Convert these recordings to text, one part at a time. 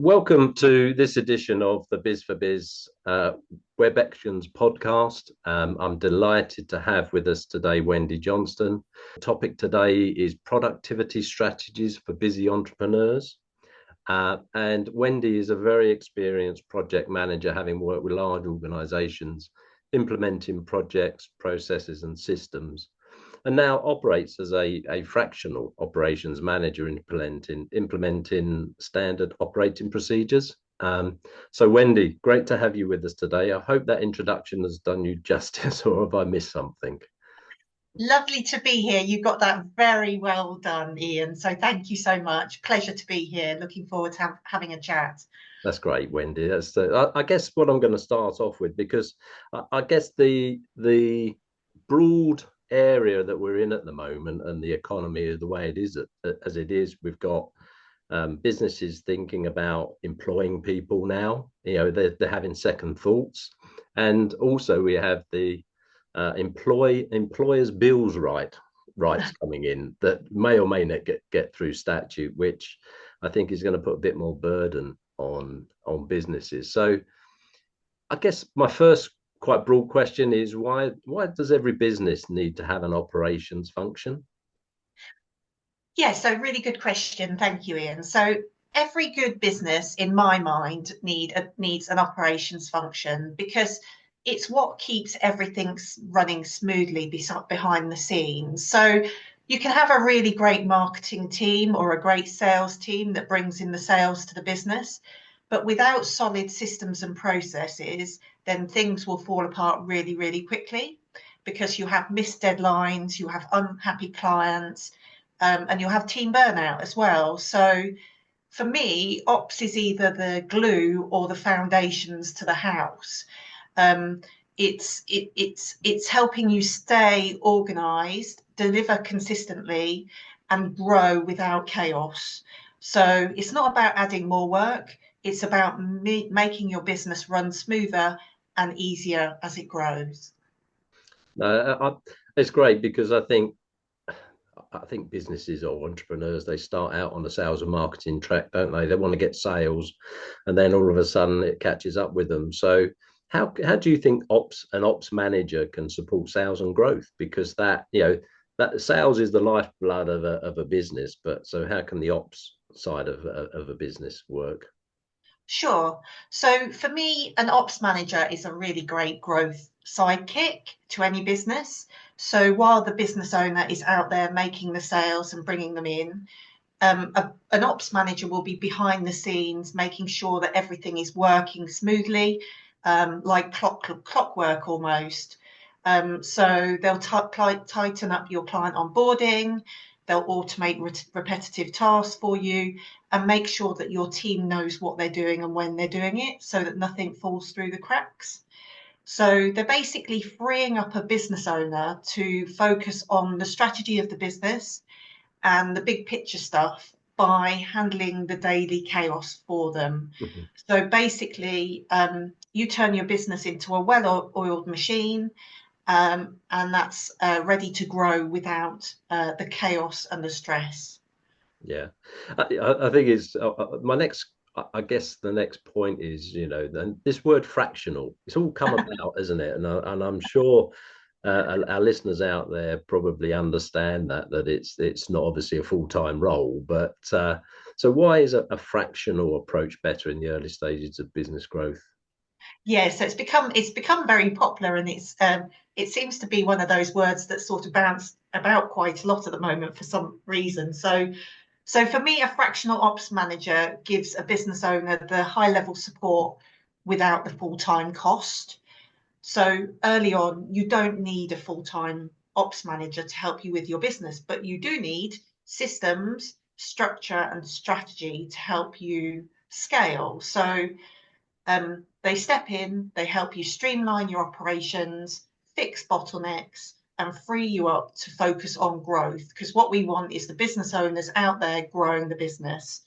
Welcome to this edition of the Biz for Biz Web Actions podcast. I'm delighted to have with us today Wendy Johnson. The topic today is productivity strategies for busy entrepreneurs. And Wendy is a very experienced project manager, having worked with large organizations, implementing projects, processes, and systems, and now operates as a fractional operations manager, implementing standard operating procedures. So, Wendy, great to have you with us today. I hope that introduction has done you justice, or have I missed something? Lovely to be here. You got that very well done, Ian. So thank you so much. Pleasure to be here. Looking forward to having a chat. That's great, Wendy. I guess what I'm going to start off with, because I guess the broad area that we're in at the moment and the economy is the way it is as it is. We've got businesses thinking about employing people now. They're having second thoughts, and also we have the employers' bills rights coming in that may or may not get through statute, which I think is going to put a bit more burden on businesses. So I guess my first quite broad question is why does every business need to have an operations function? Yeah, so really good question. Thank you, Ian. So every good business, in my mind, needs an operations function because it's what keeps everything running smoothly behind the scenes. So you can have a really great marketing team or a great sales team that brings in the sales to the business, but without solid systems and processes, then things will fall apart really, really quickly because you have missed deadlines, you have unhappy clients, and you'll have team burnout as well. So for me, ops is either the glue or the foundations to the house. Um, it's helping you stay organized, deliver consistently, and grow without chaos. So it's not about adding more work. It's about making your business run smoother and easier as it grows. It's great because I think businesses or entrepreneurs, they start out on the sales and marketing track, don't they? They want to get sales, and then all of a sudden it catches up with them. So how do you think ops manager can support sales and growth? Because that sales is the lifeblood of a business, but so how can the ops side of a business work? Sure. So for me, an ops manager is a really great growth sidekick to any business. So while the business owner is out there making the sales and bringing them in, an ops manager will be behind the scenes, making sure that everything is working smoothly, like clockwork almost. So they'll tighten up your client onboarding, they'll automate repetitive tasks for you, and make sure that your team knows what they're doing and when they're doing it so that nothing falls through the cracks. So they're basically freeing up a business owner to focus on the strategy of the business and the big picture stuff by handling the daily chaos for them. Mhm. So basically, you turn your business into a well-oiled machine, and that's ready to grow without the chaos and the stress. Yeah, I think it's my next. I guess the next point is, then this word fractional. It's all come about, isn't it? And I'm sure our listeners out there probably understand that it's not obviously a full-time role, but so why is a fractional approach better in the early stages of business growth? Yeah, so it's become very popular, and it seems to be one of those words that sort of bounce about quite a lot at the moment for some reason. So for me, a fractional ops manager gives a business owner the high level support without the full-time cost. So early on, you don't need a full-time ops manager to help you with your business, but you do need systems, structure, and strategy to help you scale. So they step in, they help you streamline your operations, fix bottlenecks, and free you up to focus on growth. Because what we want is the business owners out there growing the business.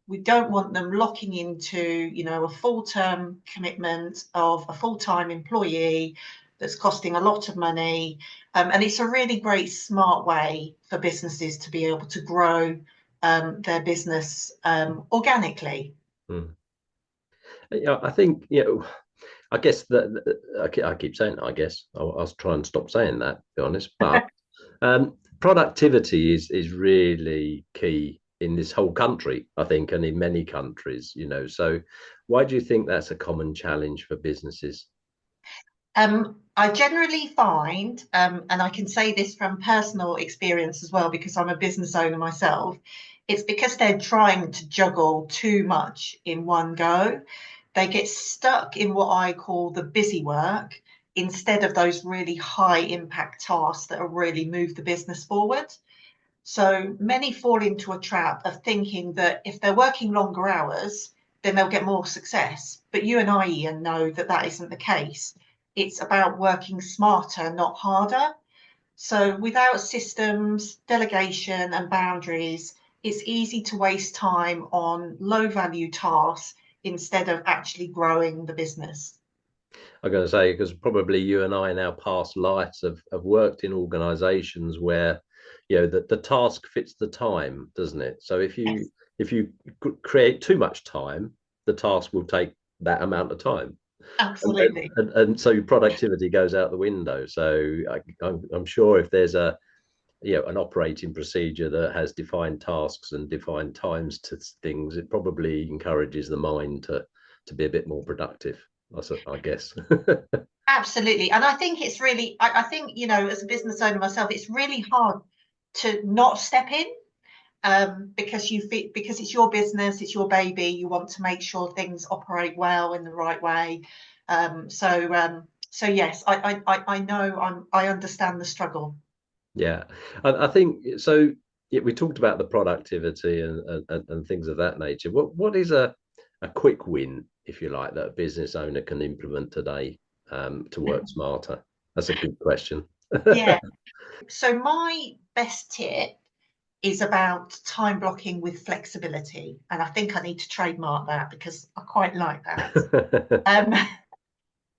We don't want them locking into, a full-term commitment of a full-time employee that's costing a lot of money. And it's a really great, smart way for businesses to be able to grow their business organically. Mm. Yeah, I think I guess that I keep saying I guess I'll try and stop saying that, to be honest. But productivity is really key in this whole country, I think, and in many countries. So why do you think that's a common challenge for businesses? I generally find, and I can say this from personal experience as well, because I'm a business owner myself, it's because they're trying to juggle too much in one go. They get stuck in what I call the busy work instead of those really high impact tasks that will really move the business forward. So many fall into a trap of thinking that if they're working longer hours, then they'll get more success. But you and I, Ian, know that that isn't the case. It's about working smarter, not harder. So without systems, delegation, and boundaries, it's easy to waste time on low value tasks instead of actually growing the business. I'm going to say because probably you and I in our past lives have worked in organizations where the task fits the time, doesn't it? So Yes, if you create too much time, the task will take that amount of time, and absolutely. so your productivity goes out the window. So I'm sure if there's an operating procedure that has defined tasks and defined times to things, it probably encourages the mind to be a bit more productive. I guess. Absolutely. And I think it's really, I think, as a business owner myself, it's really hard to not step in because because it's your business, it's your baby, you want to make sure things operate well in the right way. So yes, I know I understand the struggle. Yeah, I think so. Yeah, we talked about the productivity and things of that nature. What is a quick win, if you like, that a business owner can implement today to work smarter? That's a good question. Yeah. So my best tip is about time blocking with flexibility. And I think I need to trademark that because I quite like that. Um,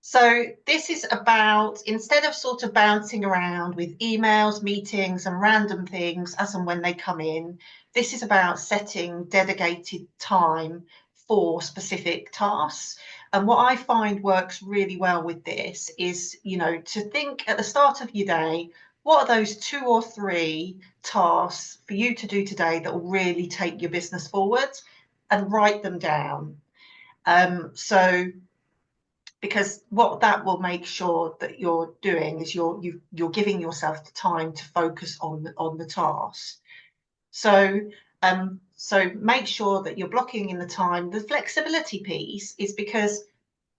So this is about instead of sort of bouncing around with emails, meetings, and random things as and when they come in, this is about setting dedicated time for specific tasks. And what I find works really well with this is, to think at the start of your day, what are those two or three tasks for you to do today that will really take your business forward and write them down. So because what that will make sure that you're doing is you're giving yourself the time to focus on the task. So make sure that you're blocking in the time. The flexibility piece is because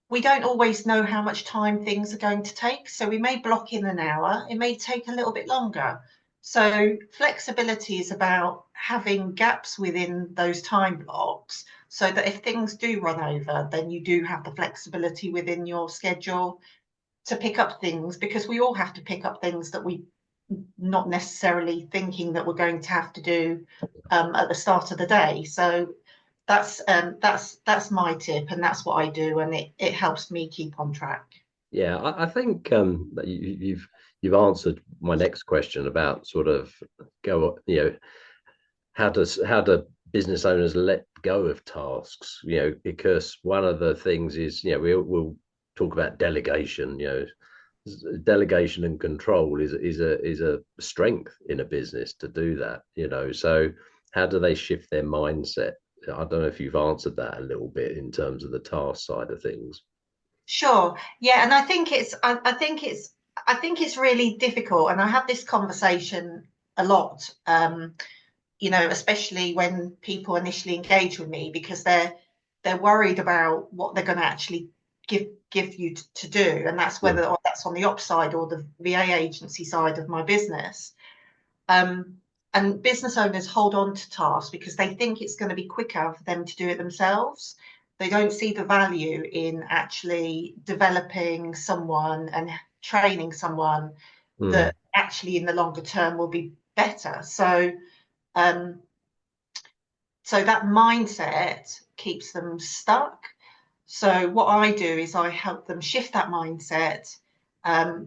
we don't always know how much time things are going to take. So we may block in an hour, it may take a little bit longer. So flexibility is about having gaps within those time blocks so that if things do run over, then you do have the flexibility within your schedule to pick up things because we all have to pick up things that we not necessarily thinking that we're going to have to do at the start of the day. So that's my tip, and that's what I do, and it helps me keep on track. Yeah, I think that you've answered my next question about sort of how do business owners let go of tasks? Because one of the things is we'll talk about delegation. Delegation and control is a strength in a business to do that. So how do they shift their mindset? I don't know if you've answered that a little bit in terms of the task side of things. Sure. Yeah, and I think it's really difficult, and I have this conversation a lot. Especially when people initially engage with me because they're worried about what they're going to actually give you to do, and that's Mm, whether or that's on the ops side or the VA agency side of my business. Um, and business owners hold on to tasks because they think it's going to be quicker for them to do it themselves. They don't see the value in actually developing someone and training someone mm. that actually in the longer term will be better. Um, so that mindset keeps them stuck. So what I do is I help them shift that mindset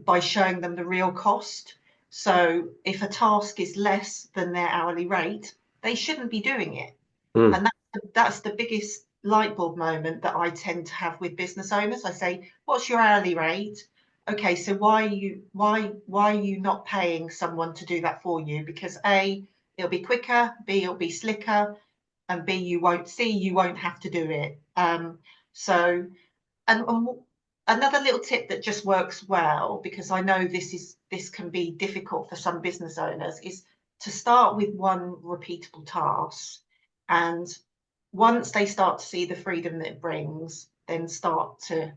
by showing them the real cost. So if a task is less than their hourly rate, they shouldn't be doing it. Mm. And that's the biggest light bulb moment that I tend to have with business owners. I say, what's your hourly rate? Okay, so why are you not paying someone to do that for you? Because A, it'll be quicker, B, it'll be slicker, and B, you won't have to do it. So and another little tip that just works well, because I know this can be difficult for some business owners, is to start with one repeatable task, and once they start to see the freedom that it brings, then start to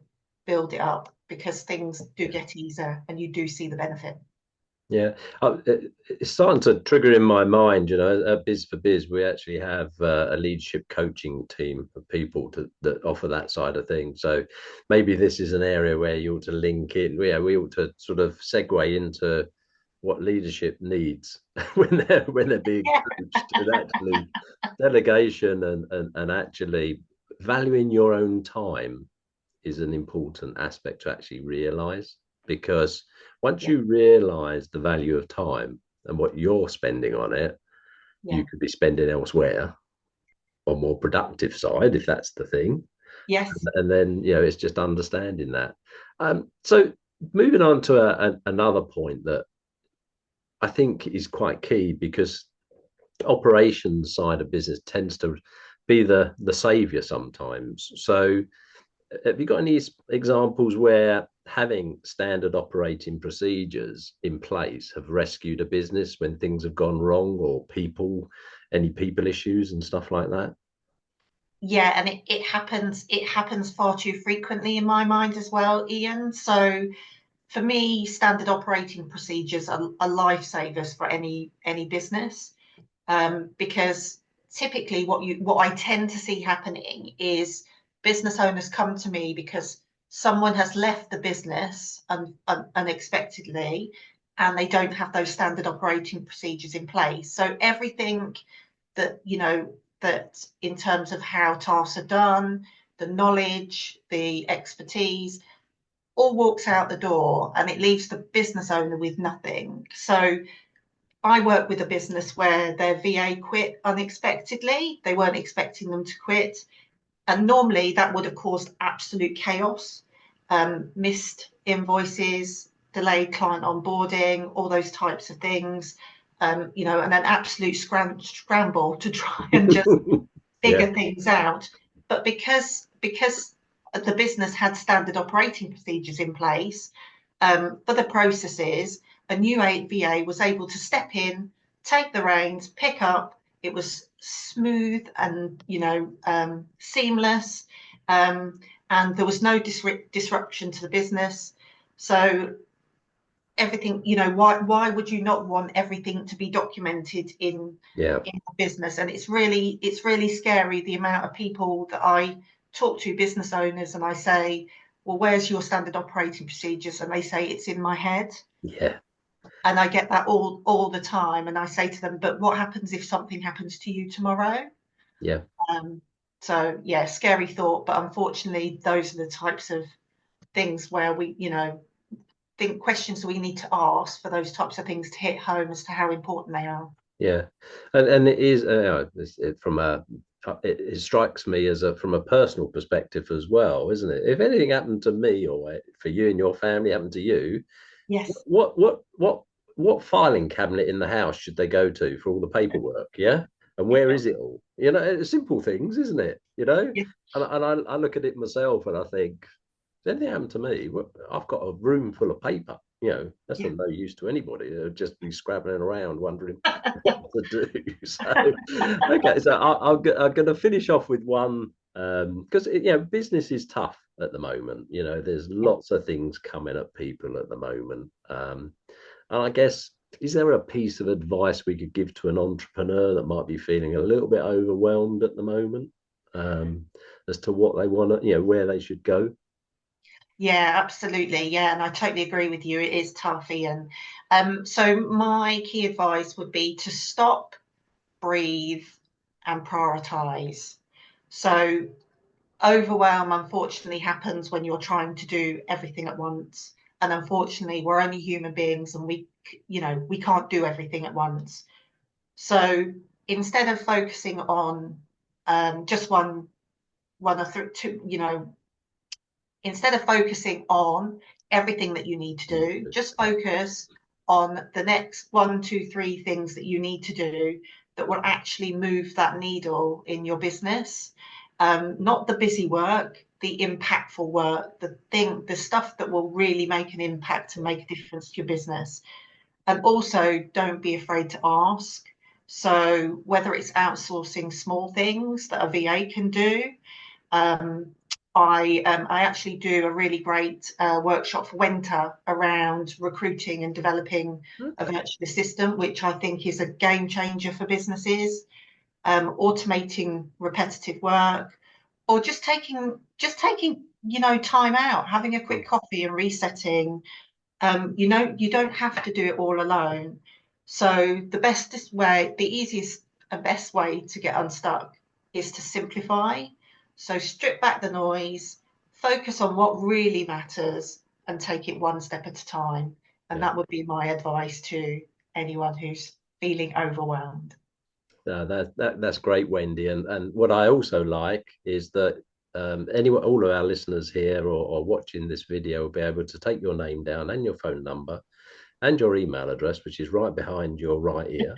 build it up, because things do Yeah. get easier and you do see the benefit. Yeah, it's starting to trigger in my mind. At Biz for Biz, we actually have a leadership coaching team of people that offer that side of things. So maybe this is an area where you ought to link in. Yeah, we ought to sort of segue into what leadership needs when they're being Yeah. coached, and actually delegation and actually valuing your own time is an important aspect to actually realize, because once Yeah. you realize the value of time and what you're spending on it, Yeah. you could be spending elsewhere on more productive side, if that's the thing. Yes. And then it's just understanding that. So moving on to another point that I think is quite key, because operations side of business tends to be the savior sometimes. So have you got any examples where having standard operating procedures in place have rescued a business when things have gone wrong, or any people issues and stuff like that? Yeah, and it happens far too frequently in my mind as well, Ian. So for me, standard operating procedures are lifesavers for any business, because typically what I tend to see happening is business owners come to me because someone has left the business unexpectedly, and they don't have those standard operating procedures in place. So everything that that in terms of how tasks are done, the knowledge, the expertise, all walks out the door, and it leaves the business owner with nothing. So I work with a business where their VA quit unexpectedly. They weren't expecting them to quit. And normally that would have caused absolute chaos, missed invoices, delayed client onboarding, all those types of things, and an absolute scramble to try and just Yeah. figure things out. But because the business had standard operating procedures in place, for the processes, a new VA was able to step in, take the reins, pick up. It was smooth and seamless, and there was no disruption to the business. So everything, why would you not want everything to be documented Yeah. in the business? And it's really scary, the amount of people that I talk to, business owners, and I say, well, where's your standard operating procedures? And they say, it's in my head. Yeah. And I get that all the time. And I say to them, but what happens if something happens to you tomorrow? Yeah. Um, so yeah, scary thought, but unfortunately, those are the types of things where we, think questions we need to ask for those types of things to hit home as to how important they are. Yeah. And it is from it strikes me as from a personal perspective as well, isn't it? If anything happened to me, or for you and your family happened to you, Yes. what filing cabinet in the house should they go to for all the paperwork? Yeah. And where is it all? It's simple things, isn't it? Yeah. And I look at it myself and I think, if anything happened to me, I've got a room full of paper. That's Yeah. of no use to anybody. They'll just be scrabbling around wondering what to do. So, okay, so I'm going to finish off with one, because business is tough at the moment. There's lots of things coming at people at the moment, and I guess, is there a piece of advice we could give to an entrepreneur that might be feeling a little bit overwhelmed at the moment, as to what they want to, where they should go? Yeah, absolutely. Yeah, and I totally agree with you. It is tough, Ian. So my key advice would be to stop, breathe, and prioritize. So overwhelm unfortunately happens when you're trying to do everything at once. And unfortunately, we're only human beings, and we can't do everything at once. So instead of focusing on just one one or two, instead of focusing on everything that you need to do, just focus on the next 1, 2, 3 things that you need to do that will actually move that needle in your business. Not the busy work, the impactful work, the stuff that will really make an impact and make a difference to your business. And also, don't be afraid to ask. So whether it's outsourcing small things that a VA can do, um, I actually do a really great workshop for winter around recruiting and developing a Okay. virtual assistant, which I think is a game changer for businesses. Automating repetitive work, or just taking time out, having a quick coffee and resetting. You don't have to do it all alone. So the easiest and best way to get unstuck is to simplify. So strip back the noise, focus on what really matters, and take it one step at a time. And Yeah. that would be my advice to anyone who's feeling overwhelmed. That's great, Wendy. And what I also like is that anyone, all of our listeners here or watching this video will be able to take your name down and your phone number and your email address, which is right behind your right ear.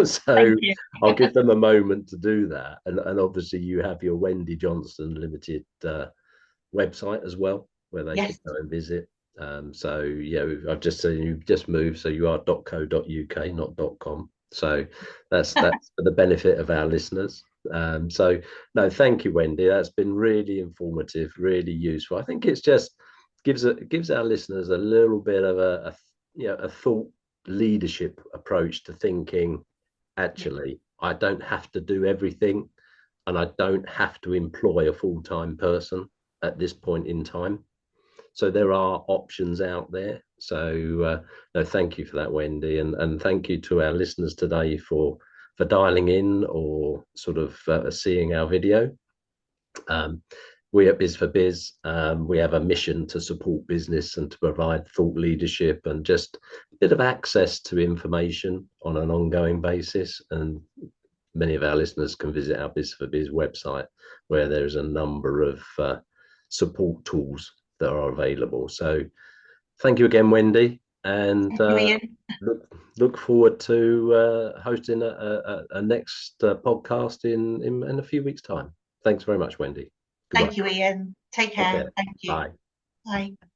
So Thank you. I'll give them a moment to do that. And obviously, you have your Wendy Johnson Limited website as well, where they could Yes. go and visit. So yeah, I've just seen you've just moved, so you are .co.uk, not .com. So that's for the benefit of our listeners. So no, thank you, Wendy. That's been really informative, really useful. I think it's just gives our listeners a little bit of a thought leadership approach to thinking. Actually, I don't have to do everything, and I don't have to employ a full-time person at this point in time. So there are options out there. So no, thank you for that, Wendy, and thank you to our listeners today for dialing in or sort of seeing our video. Um, we at Biz for Biz, we have a mission to support business and to provide thought leadership and just a bit of access to information on an ongoing basis. And many of our listeners can visit our Biz for Biz website, where there's a number of support tools that are available. So thank you again, Wendy, and Thank you, Ian. look forward to hosting a next podcast in a few weeks' time. Thanks very much, Wendy. Goodbye. Thank you, Ian. Take Take care. care. Thank you. Bye. Bye.